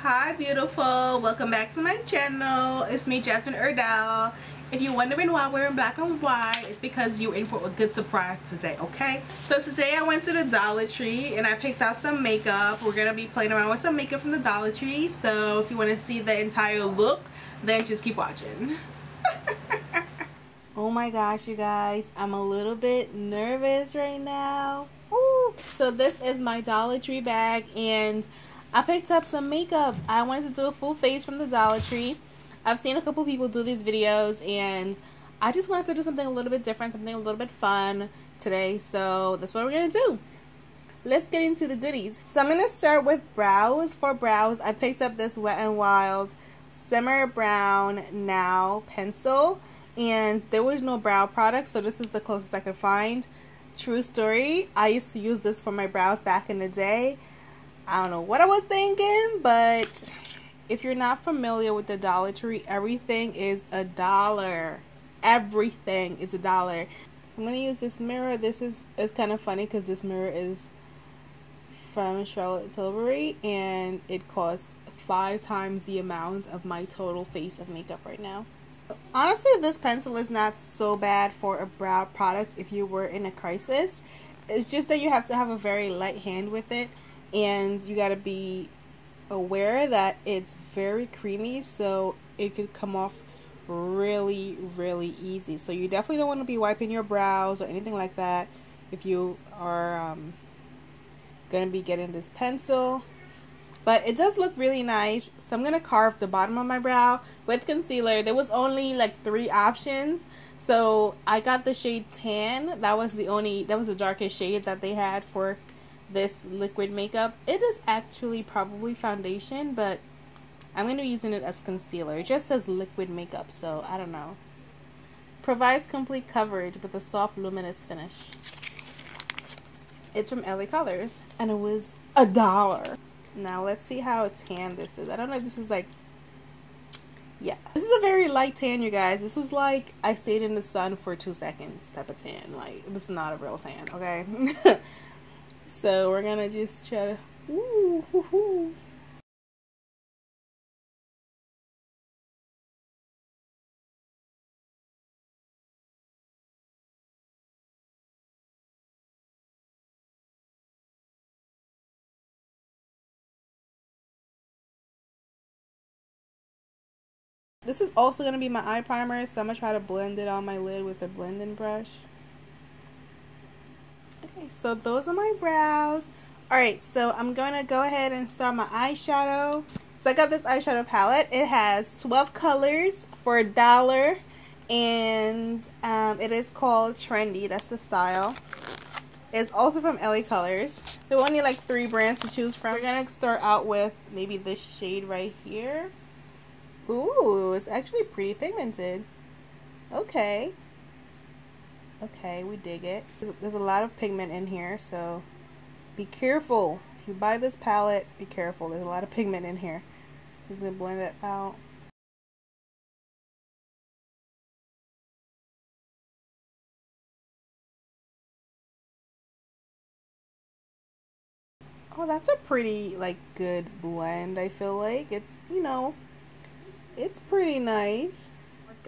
Hi beautiful, welcome back to my channel. It's me, Jasmine Airdelle. If you're wondering why we're in black and white, it's because you're in for a good surprise today, okay? So today I went to the Dollar Tree and I picked out some makeup. We're gonna be playing around with some makeup from the Dollar Tree, so if you want to see the entire look, then just keep watching. Oh my gosh, you guys, I'm a little bit nervous right now. Ooh. So this is my Dollar Tree bag and I picked up some makeup. I wanted to do a full face from the Dollar Tree. I've seen a couple people do these videos and I just wanted to do something a little bit different, something a little bit fun today. So that's what we're going to do. Let's get into the goodies. So I'm going to start with brows. For brows, I picked up this Wet n Wild Simmer Brown Now pencil. And there was no brow product, so this is the closest I could find. True story, I used to use this for my brows back in the day. I don't know what I was thinking, but if you're not familiar with the Dollar Tree, everything is $1. Everything is $1. I'm going to use this mirror. It's kind of funny because this mirror is from Charlotte Tilbury and it costs 5 times the amount of my total face of makeup right now. Honestly, this pencil is not so bad for a brow product if you were in a crisis. It's just that you have to have a very light hand with it, and you got to be aware that it's very creamy, so it could come off really easy. So you definitely don't want to be wiping your brows or anything like that if you are going to be getting this pencil. But it does look really nice. So I'm going to carve the bottom of my brow with concealer. There was only like 3 options. So I got the shade Tan. That was the darkest shade that they had for this liquid makeup. It is actually probably foundation, but I'm going to be using it as concealer. It just says liquid makeup, so I don't know. Provides complete coverage with a soft luminous finish. It's from LA Colors and it was $1. Now let's see how tan this is. I don't know if this is like, yeah, this is a very light tan, you guys. This is like I stayed in the sun for 2 seconds type of tan. Like, this is not a real tan, okay? So we're gonna just try to, ooh, hoo, hoo. This is also going to be my eye primer, so I'm going to try to blend it on my lid with a blending brush. Okay, so those are my brows. Alright, so I'm going to go ahead and start my eyeshadow. So I got this eyeshadow palette. It has 12 colors for $1, and it is called Trendy. That's the style. It's also from LA Colors. There were only like 3 brands to choose from. We're going to start out with maybe this shade right here. Ooh, it's actually pretty pigmented. Okay. Okay, we dig it. There's a lot of pigment in here, so be careful. If you buy this palette, be careful. There's a lot of pigment in here. I'm just gonna blend that out. Oh, that's a pretty, like, good blend, I feel like. It, you know, it's pretty nice.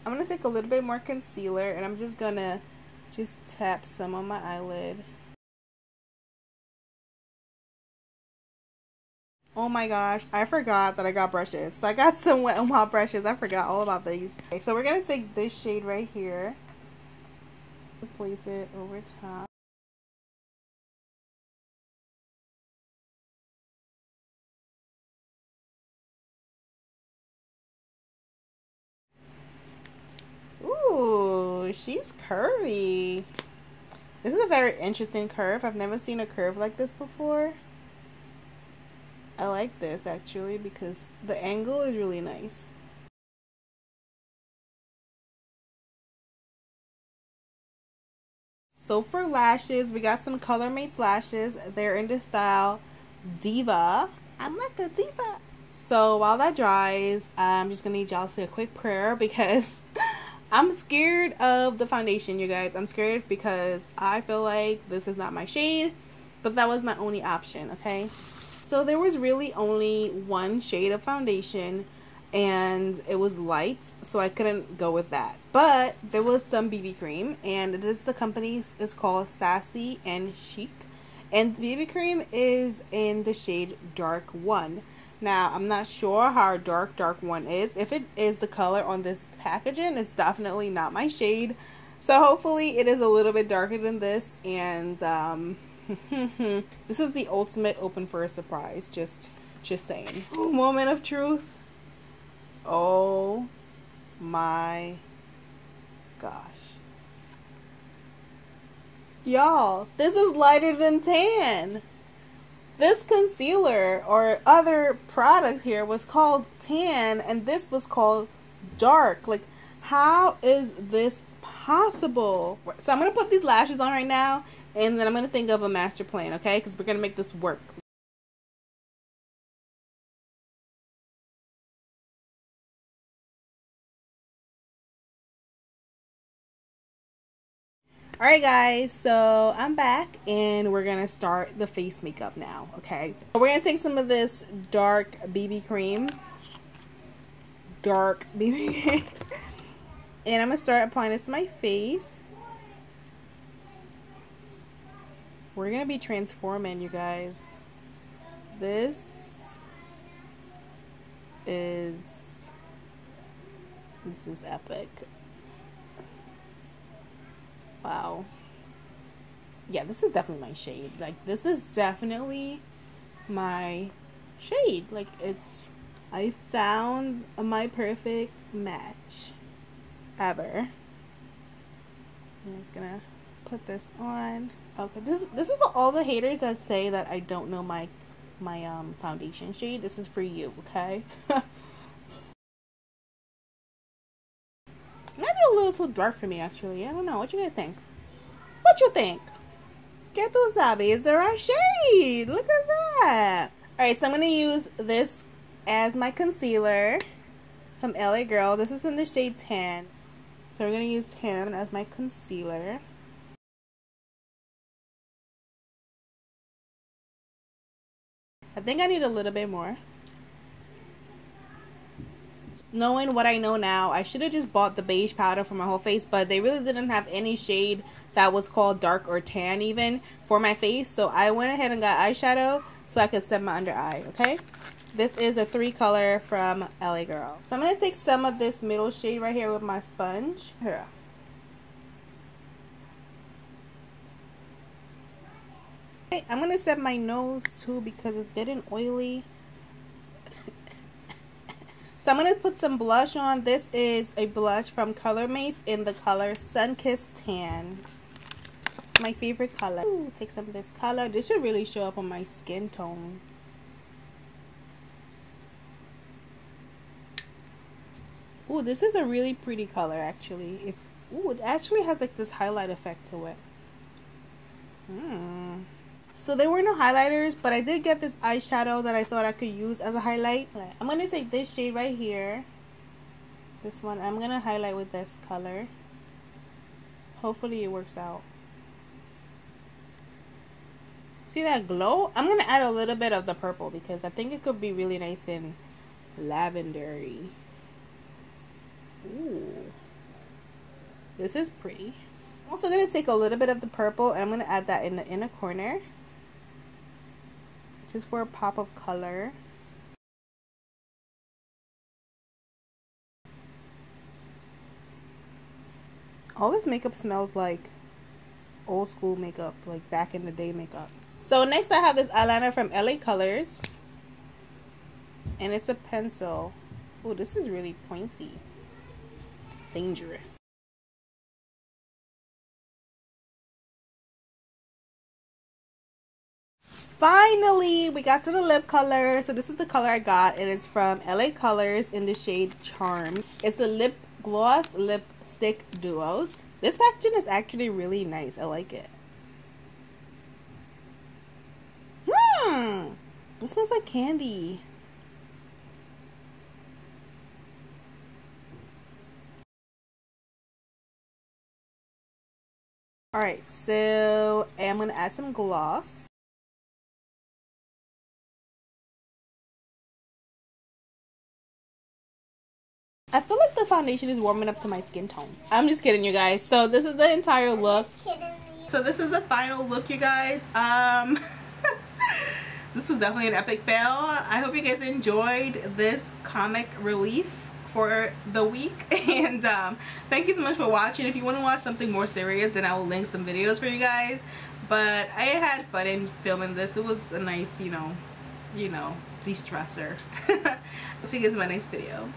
I'm going to take a little bit more concealer and I'm just going to tap some on my eyelid. Oh my gosh, I forgot that I got brushes. So I got some Wet n Wild brushes. I forgot all about these. Okay, so we're going to take this shade right here. Place it over top. Ooh, she's curvy. This is a very interesting curve. I've never seen a curve like this before. I like this actually because the angle is really nice. So for lashes, we got some ColorMates lashes. They're in the style Diva. I'm like a diva. So while that dries, I'm just gonna need y'all to say a quick prayer because I'm scared of the foundation, you guys. I'm scared because I feel like this is not my shade, but that was my only option, okay? So So there was really only one shade of foundation and it was light, so I couldn't go with that. But there was some BB cream, and the company is called Sassy and Chic, and the BB cream is in the shade Dark 1. Now, I'm not sure how dark 1 is. If it is the color on this packaging, it's definitely not my shade. So hopefully it is a little bit darker than this, and this is the ultimate open for a surprise. Just saying. Moment of truth. Oh my gosh. Y'all, this is lighter than tan. This concealer or other product here was called tan and this was called dark. Like, how is this possible? So I'm going to put these lashes on right now and then I'm going to think of a master plan, okay? Because we're going to make this work. Alright guys, so I'm back and we're going to start the face makeup now, okay? We're going to take some of this dark BB cream. And I'm going to start applying this to my face. We're going to be transforming, you guys. This is epic. Wow. Yeah, this is definitely my shade. Like, this is definitely my shade. Like, I found my perfect match ever. I'm just gonna put this on. Okay, this is for all the haters that say that I don't know my foundation shade. This is for you, okay? Might be a little too dark for me, actually. I don't know. What you guys think? What you think? Que tu sabe? Is the right shade? Look at that. Alright, so I'm going to use this as my concealer from LA Girl. This is in the shade Tan. So we're going to use Tan as my concealer. I think I need a little bit more. Knowing what I know now, I should have just bought the beige powder for my whole face, but they really didn't have any shade that was called dark or tan even for my face, so I went ahead and got eyeshadow so I could set my under eye, okay? This is a 3 color from LA Girl. So I'm going to take some of this middle shade right here with my sponge. Here. Okay, I'm going to set my nose too because it's getting oily. So I'm going to put some blush on. This is a blush from Colormates in the color Sunkissed Tan. My favorite color. Ooh, take some of this color. This should really show up on my skin tone. Ooh, this is a really pretty color actually. Ooh, it actually has like this highlight effect to it. So there were no highlighters, but I did get this eyeshadow that I thought I could use as a highlight. I'm going to take this shade right here. This one. I'm going to highlight with this color. Hopefully it works out. See that glow? I'm going to add a little bit of the purple because I think it could be really nice and lavendery. Ooh. This is pretty. I'm also going to take a little bit of the purple and I'm going to add that in the inner corner. Just for a pop of color. All this makeup smells like old school makeup, like back in the day makeup. So next I have this eyeliner from LA Colors. And it's a pencil. Oh, this is really pointy. Dangerous. Finally, we got to the lip color. So this is the color I got, and it's from LA Colors in the shade Charm. It's the lip gloss lipstick duos. This packaging is actually really nice. I like it. This smells like candy. Alright, so I'm going to add some gloss. I feel like the foundation is warming up to my skin tone. I'm just kidding, you guys. So this is the entire look. So this is the final look, you guys. This was definitely an epic fail. I hope you guys enjoyed this comic relief for the week. And thank you so much for watching. If you want to watch something more serious, then I will link some videos for you guys. But I had fun in filming this. It was a nice, you know, de-stressor. See you guys in my next video.